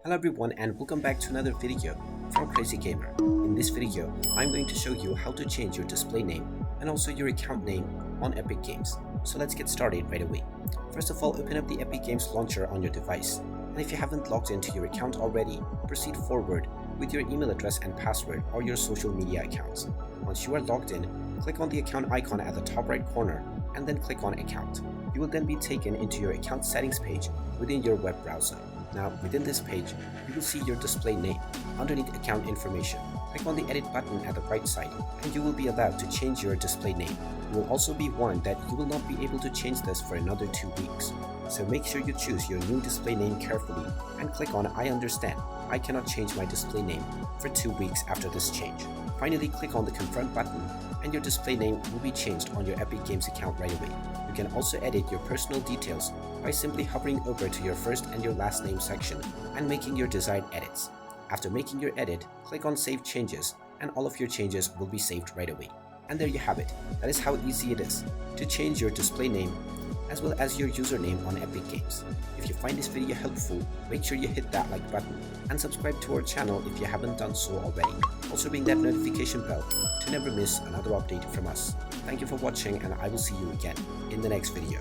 Hello everyone and welcome back to another video from Crazy Gamer. In this video, I'm going to show you how to change your display name and also your account name on Epic Games. So let's get started right away. First of all, open up the Epic Games launcher on your device. And if you haven't logged into your account already, proceed forward with your email address and password or your social media accounts. Once you are logged in, click on the account icon at the top right corner and then click on Account. You will then be taken into your account settings page within your web browser. Now, within this page, you will see your display name. Underneath account information, click on the edit button at the right side and you will be allowed to change your display name. You will also be warned that you will not be able to change this for another 2 weeks. So make sure you choose your new display name carefully and click on I understand. I cannot change my display name for 2 weeks after this change. Finally, click on the confirm button and your display name will be changed on your Epic Games account right away. You can also edit your personal details by simply hovering over to your first and your last name section and making your desired edits. After making your edit, click on Save Changes and all of your changes will be saved right away. And there you have it. That is how easy it is to change your display name as well as your username on Epic Games. If you find this video helpful, make sure you hit that like button and subscribe to our channel if you haven't done so already. Also ring that notification bell to never miss another update from us. Thank you for watching and I will see you again in the next video.